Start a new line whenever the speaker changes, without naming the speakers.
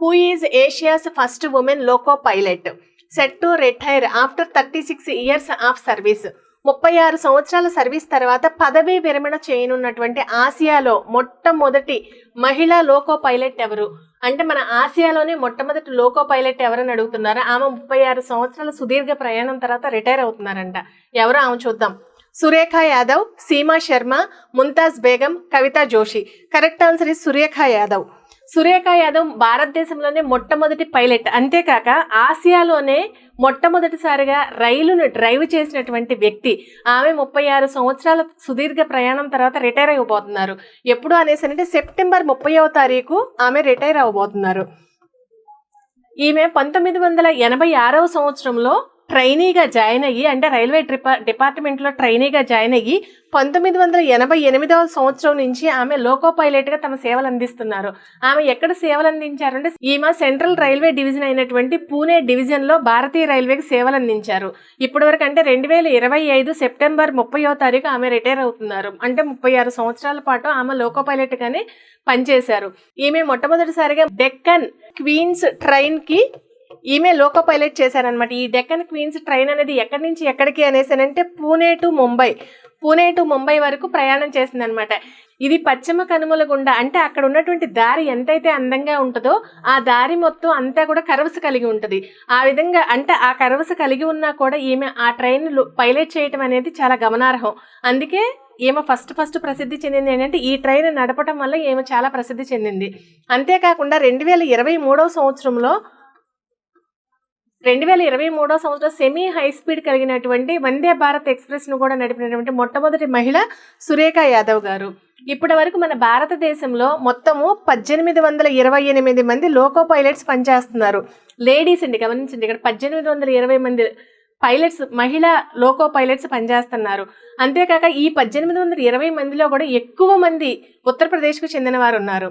Who is Asia's first woman loco pilot? Set to retire after 36 years of service. 36 సంవత్సరాల service తర్వాత పదవీ విరమణ చేయనున్నటువంటి ఆసియాలో మొట్టమొదటి మహిళా లోకో పైలట్ ఎవరు అంటే మన ఆసియాలోనే మొట్టమొదటి లోకో పైలట్ ఎవరని అడుగుతున్నారు. ఆమె 36 సంవత్సరాల సుదీర్ఘ ప్రయాణం తర్వాత రిటైర్ అవుతున్నారంట. ఎవరు ఆమె చూద్దాం. Surekha Yadav, Seema Sharma, Mumtaz Begum, Kavita Joshi. Correct answer is Surekha Yadav. Surekha Yadav భారతదేశంలోనే మొట్టమొదటి పైలట్, అంతేకాక ఆసియాలోనే మొట్టమొదటిసారిగా రైలును డ్రైవ్ చేసినటువంటి వ్యక్తి. ఆమె 36 సంవత్సరాల సుదీర్ఘ ప్రయాణం తర్వాత రిటైర్ అయిపోతున్నారు. ఎప్పుడు అనేసి అంటే సెప్టెంబర్ 30వ తారీఖు ఆమె రిటైర్ అవ్వబోతున్నారు. ఈమె 1986వ సంవత్సరంలో ట్రైనీగా జాయిన్ అయ్యి, అంటే రైల్వే డిపార్ట్మెంట్లో ట్రైనీగా జాయిన్ అయ్యి 1988వ సంవత్సరం నుంచి ఆమె లోకో పైలట్గా తమ సేవలు అందిస్తున్నారు. ఆమె ఎక్కడ సేవలు అందించారంటే ఈమె సెంట్రల్ రైల్వే డివిజన్ అయినటువంటి పూణే డివిజన్లో భారతీయ రైల్వేకి సేవలు అందించారు. ఇప్పటి వరకు అంటే 2025 సెప్టెంబర్ 30వ తారీఖు ఆమె రిటైర్ అవుతున్నారు. అంటే 36 సంవత్సరాల పాటు ఆమె లోకో పైలట్గానే పనిచేశారు. ఈమె మొట్టమొదటిసారిగా డెక్కన్ క్వీన్స్ ట్రైన్కి ఈమె లోకో పైలట్ చేశారనమాట. ఈ డెక్కన్ క్వీన్స్ ట్రైన్ అనేది ఎక్కడి నుంచి ఎక్కడికి అనేసానంటే పూణే టు ముంబై వరకు ప్రయాణం చేసింది అనమాట. ఇది పశ్చిమ కనుమల గుండా, అంటే అక్కడ ఉన్నటువంటి దారి ఎంతైతే అందంగా ఉంటుందో ఆ దారి మొత్తం అంతా కూడా కర్వ్స్ కలిగి ఉంటుంది. ఆ విధంగా అంటే ఆ కర్వ్స్ కలిగి ఉన్నా కూడా ఈమె ఆ ట్రైన్ పైలట్ చేయటం అనేది చాలా గమనార్హం. అందుకే ఈమె ఫస్ట్ ప్రసిద్ధి చెందింది ఏంటంటే ఈ ట్రైన్ నడపడం వల్ల ఈమె చాలా ప్రసిద్ధి చెందింది. అంతేకాకుండా 2023వ సంవత్సరంలో సెమీ హై స్పీడ్ కలిగినటువంటి వందే భారత్ ఎక్స్ప్రెస్ను కూడా నడిపినటువంటి మొట్టమొదటి మహిళ సురేఖ యాదవ్ గారు. ఇప్పటి వరకు మన భారతదేశంలో మొత్తము 1828 మంది లోకో పైలట్స్ పనిచేస్తున్నారు. లేడీస్ అండి, గమనించండి, ఇక్కడ 1820 మంది పైలట్స్, మహిళా లోకో పైలట్స్ పనిచేస్తున్నారు. అంతేకాక ఈ 1820 మందిలో కూడా ఎక్కువ మంది ఉత్తరప్రదేశ్కు చెందిన వారు ఉన్నారు.